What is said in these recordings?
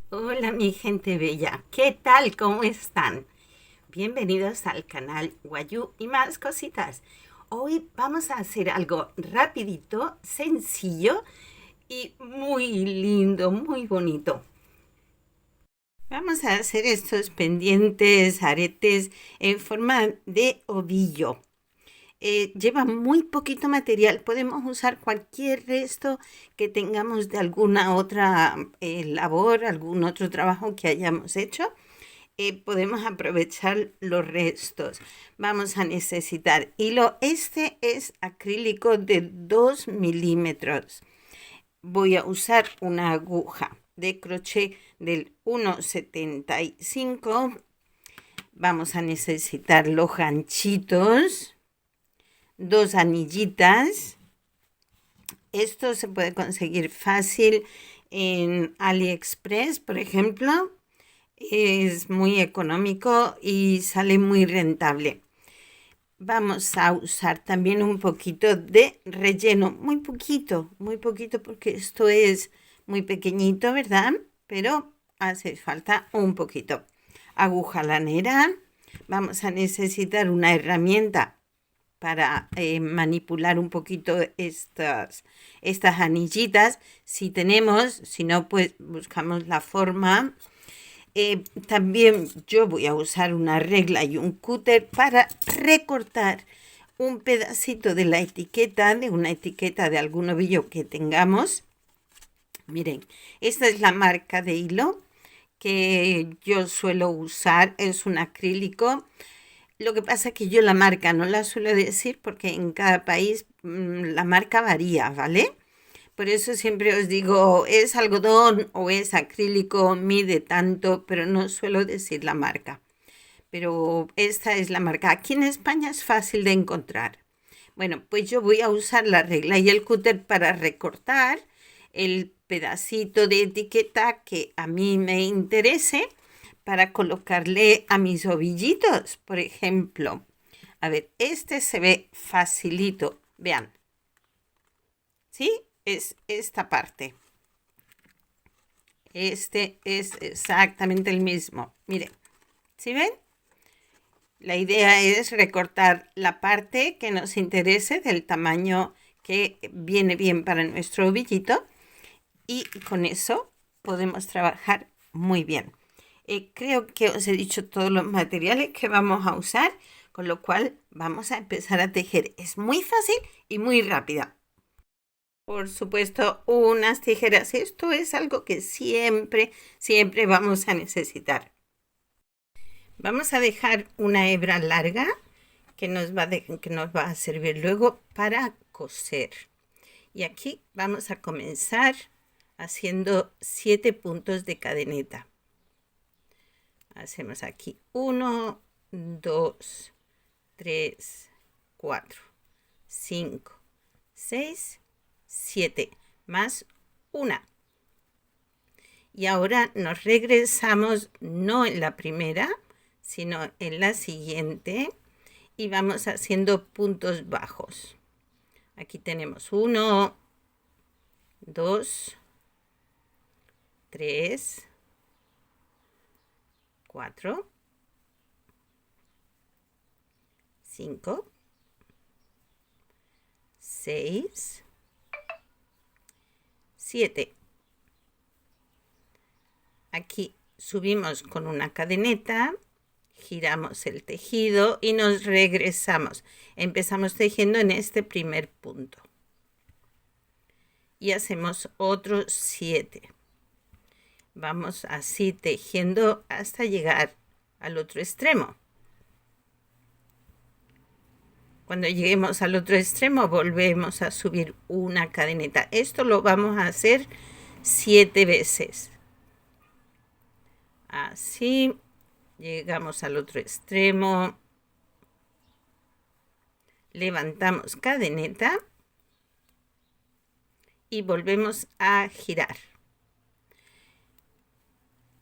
Hola mi gente bella, ¿qué tal? ¿Cómo están? Bienvenidos al canal Guayú y más cositas. Hoy vamos a hacer algo rapidito, sencillo y muy lindo, muy bonito. Vamos a hacer estos pendientes, aretes en forma de ovillo. Lleva muy poquito material, podemos usar cualquier resto que tengamos de alguna otra labor, algún otro trabajo que hayamos hecho. Podemos aprovechar los restos. Vamos a necesitar hilo. Este es acrílico de 2 milímetros. Voy a usar una aguja de crochet del 1,75. Vamos a necesitar los ganchitos, dos anillitas. Esto se puede conseguir fácil en AliExpress, por ejemplo. Es muy económico y sale muy rentable. Vamos a usar también un poquito de relleno, muy poquito porque esto es muy pequeñito, ¿verdad? Pero hace falta un poquito. Aguja lanera. Vamos a necesitar una herramienta para manipular un poquito estas anillitas. Si tenemos, si no, pues buscamos la forma. También yo voy a usar una regla y un cúter para recortar un pedacito de la etiqueta, de una etiqueta de algún ovillo que tengamos. Miren, esta es la marca de hilo que yo suelo usar, es un acrílico. Lo que pasa es que yo la marca no la suelo decir porque en cada país la marca varía, ¿vale? Por eso siempre os digo, es algodón o es acrílico, mide tanto, pero no suelo decir la marca. Pero esta es la marca. Aquí en España es fácil de encontrar. Bueno, pues yo voy a usar la regla y el cúter para recortar el pedacito de etiqueta que a mí me interese para colocarle a mis ovillitos, por ejemplo. A ver, este se ve facilito. Vean, ¿sí? Es esta parte. Este es exactamente el mismo. Miren, ¿sí ven? La idea es recortar la parte que nos interese del tamaño que viene bien para nuestro ovillito y con eso podemos trabajar muy bien. Creo que os he dicho todos los materiales que vamos a usar, con lo cual vamos a empezar a tejer. Es muy fácil y muy rápida. Por supuesto, unas tijeras. Esto es algo que siempre vamos a necesitar. Vamos a dejar una hebra larga que nos va a servir luego para coser. Y aquí vamos a comenzar haciendo 7 puntos de cadeneta. Hacemos aquí 1, 2, 3, 4, 5, 6, 7, más una. Y ahora nos regresamos no en la primera, sino en la siguiente y vamos haciendo puntos bajos. Aquí tenemos 1, 2, 3, 4, 5, 6, 7. Aquí subimos con una cadeneta, giramos el tejido y nos regresamos. Empezamos tejiendo en este primer punto. Y hacemos otros 7. Vamos así tejiendo hasta llegar al otro extremo. Cuando lleguemos al otro extremo volvemos a subir una cadeneta. Esto lo vamos a hacer 7 veces. Así llegamos al otro extremo. Levantamos cadeneta y volvemos a girar.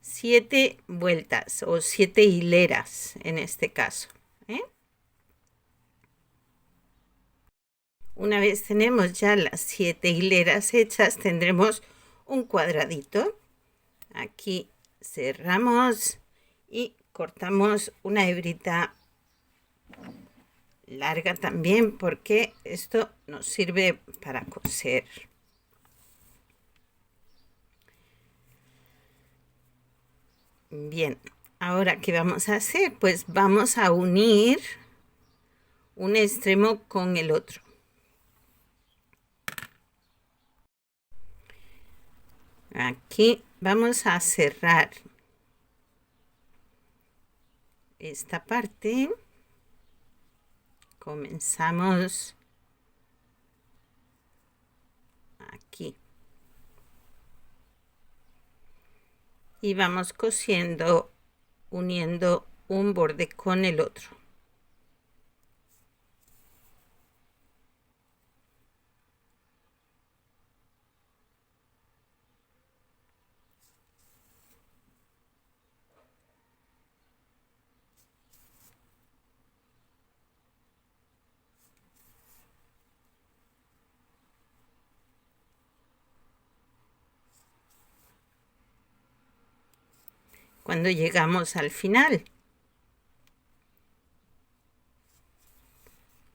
7 vueltas o 7 hileras en este caso. Una vez tenemos ya las 7 hileras hechas, tendremos un cuadradito. Aquí cerramos y cortamos una hebrita larga también, porque esto nos sirve para coser. Bien, ahora ¿qué vamos a hacer? Pues vamos a unir un extremo con el otro. Aquí vamos a cerrar esta parte. Comenzamos aquí y vamos cosiendo, uniendo un borde con el otro. Cuando llegamos al final,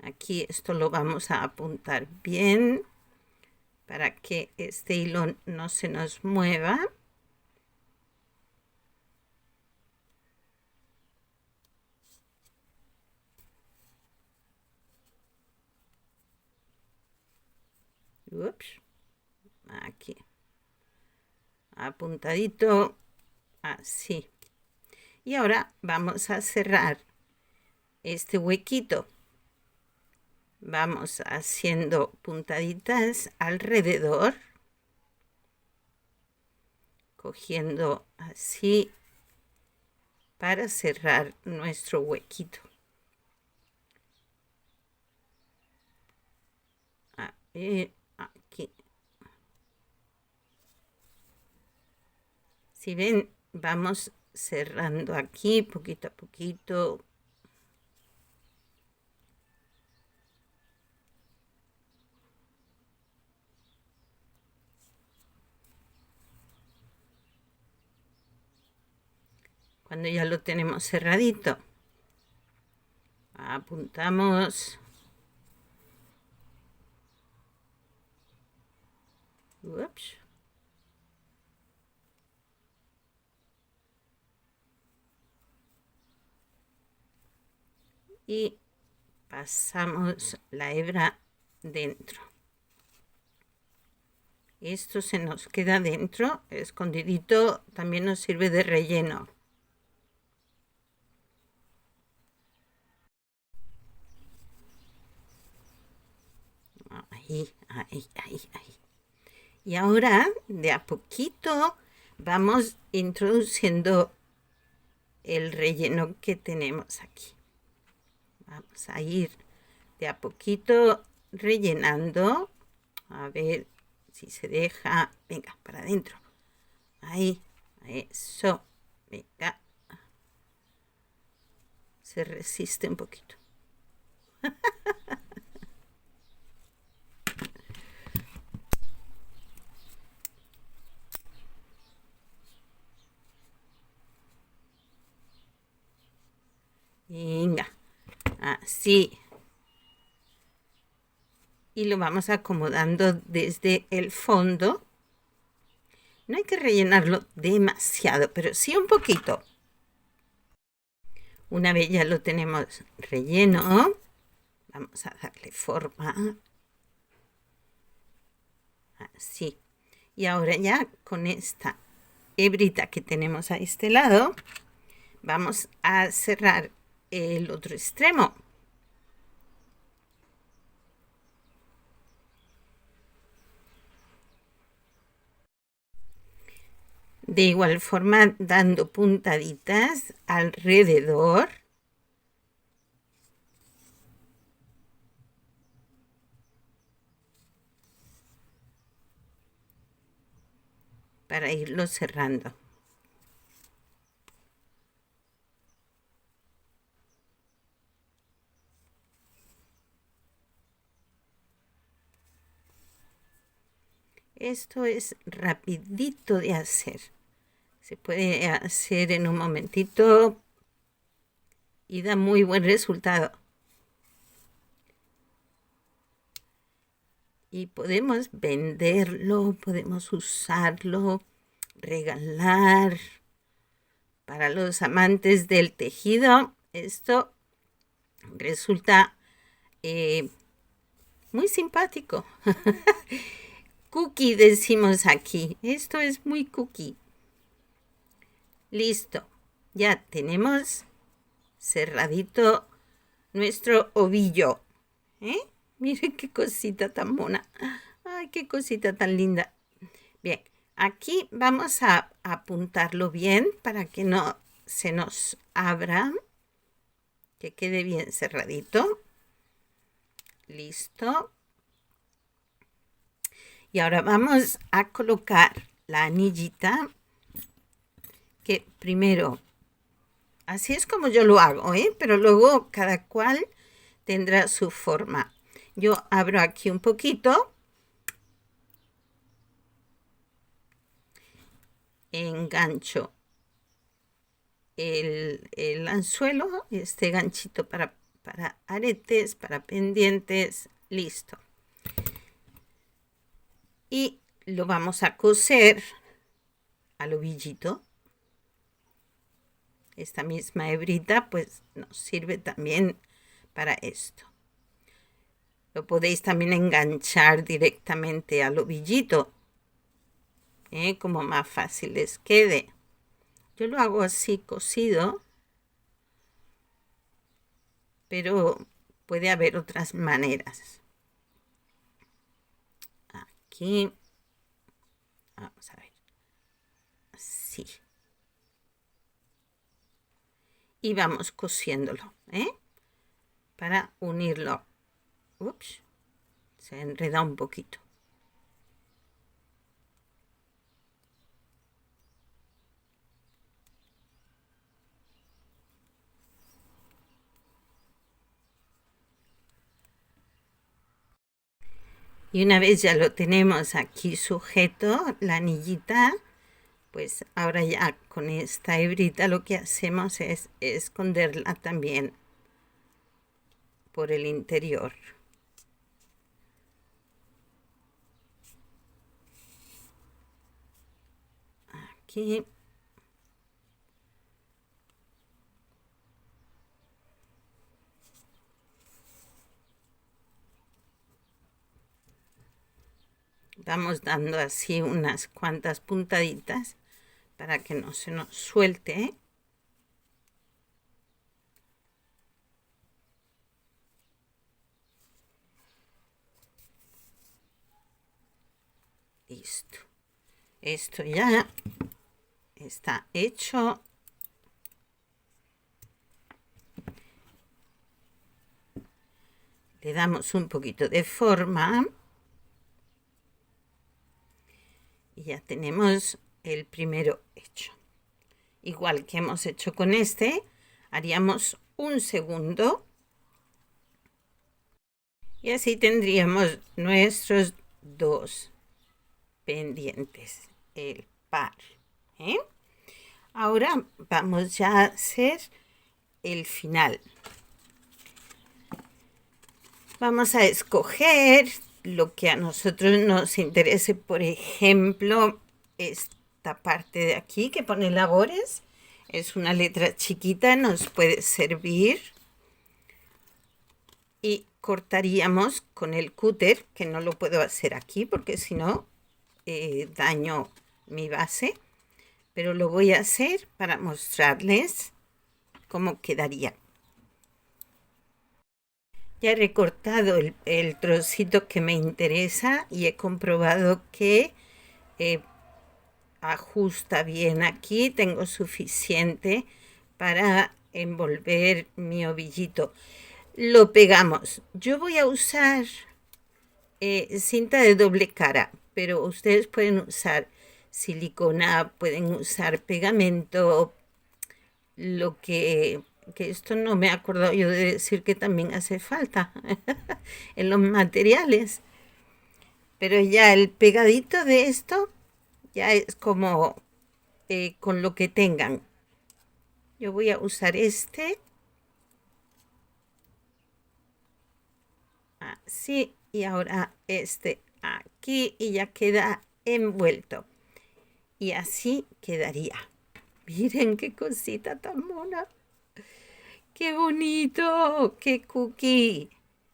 aquí esto lo vamos a apuntar bien para que este hilo no se nos mueva. Ups, aquí, apuntadito, así. Y ahora vamos a cerrar este huequito. Vamos haciendo puntaditas alrededor, cogiendo así para cerrar nuestro huequito. Aquí. Si ven, vamos cerrando aquí poquito a poquito. Cuando ya lo tenemos cerradito, apuntamos. Ups. Y pasamos la hebra dentro. Esto se nos queda dentro, escondidito, también nos sirve de relleno. Ahí, ahí, ahí, ahí. Y ahora, de a poquito, vamos introduciendo el relleno que tenemos aquí. Vamos a ir de a poquito rellenando. A ver si se deja. Venga, para adentro. Ahí, eso. Venga. Se resiste un poquito. Venga, así. Y lo vamos acomodando desde el fondo. No hay que rellenarlo demasiado, pero sí un poquito. Una vez ya lo tenemos relleno, vamos a darle forma. Así. Y ahora ya con esta hebrita que tenemos a este lado, vamos a cerrar el otro extremo. De igual forma, dando puntaditas alrededor. Para irlo cerrando. Esto es rapidito de hacer. Se puede hacer en un momentito y da muy buen resultado. Y podemos venderlo, podemos usarlo, regalar. Para los amantes del tejido, esto resulta muy simpático. Cookie decimos aquí. Esto es muy cookie. Listo. Ya tenemos cerradito nuestro ovillo. Miren qué cosita tan mona. Ay, qué cosita tan linda. Bien, aquí vamos a apuntarlo bien para que no se nos abra. Que quede bien cerradito. Listo. Y ahora vamos a colocar la anillita, que primero, así es como yo lo hago, pero luego cada cual tendrá su forma. Yo abro aquí un poquito, engancho el anzuelo, este ganchito para aretes, para pendientes, listo. Y lo vamos a coser al ovillito. Esta misma hebrita pues nos sirve también para esto. Lo podéis también enganchar directamente al ovillito, como más fácil les quede. Yo lo hago así cosido, pero puede haber otras maneras. Aquí, vamos a ver, así. Y vamos cosiéndolo, para unirlo. Ups, se enreda un poquito. Y una vez ya lo tenemos aquí sujeto, la anillita, pues ahora ya con esta hebrita lo que hacemos es esconderla también por el interior. Aquí. Vamos dando así unas cuantas puntaditas para que no se nos suelte. Listo. Esto ya está hecho. Le damos un poquito de forma. Y ya tenemos el primero hecho. Igual que hemos hecho con este, haríamos un segundo. Y así tendríamos nuestros dos pendientes, el par. Ahora vamos ya a hacer el final. Vamos a escoger lo que a nosotros nos interese. Por ejemplo, esta parte de aquí que pone labores es una letra chiquita, nos puede servir. Y cortaríamos con el cúter, que no lo puedo hacer aquí porque si no daño mi base, pero lo voy a hacer para mostrarles cómo quedaría. Ya he recortado el trocito que me interesa y he comprobado que ajusta bien aquí. Tengo suficiente para envolver mi ovillito. Lo pegamos. Yo voy a usar cinta de doble cara, pero ustedes pueden usar silicona, pueden usar pegamento, lo que esto no me he acordado yo de decir que también hace falta en los materiales. Pero ya el pegadito de esto ya es como con lo que tengan. Yo voy a usar este. Así, y ahora este aquí y ya queda envuelto. Y así quedaría. Miren qué cosita tan mona. ¡Qué bonito! ¡Qué cookie!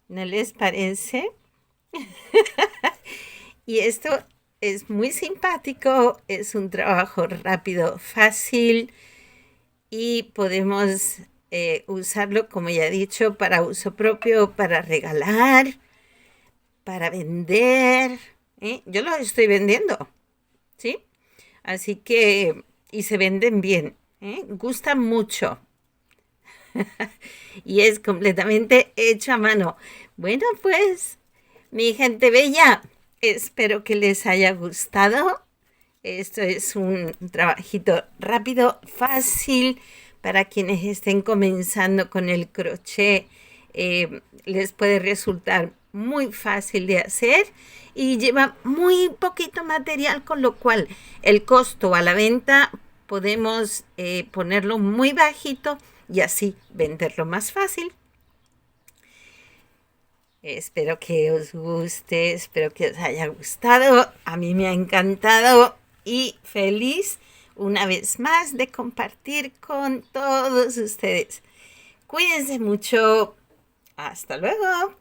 ¿No les parece? Y esto es muy simpático, es un trabajo rápido, fácil y podemos usarlo, como ya he dicho, para uso propio, para regalar, para vender. Yo los estoy vendiendo, ¿sí? Así que, y se venden bien, gustan mucho. Y es completamente hecho a mano. Bueno, pues, mi gente bella, espero que les haya gustado. Esto es un trabajito rápido, fácil para quienes estén comenzando con el crochet. Les puede resultar muy fácil de hacer y lleva muy poquito material, con lo cual el costo a la venta podemos ponerlo muy bajito y así venderlo más fácil. Espero que os guste, espero que os haya gustado. A mí me ha encantado y feliz una vez más de compartir con todos ustedes. Cuídense mucho. Hasta luego.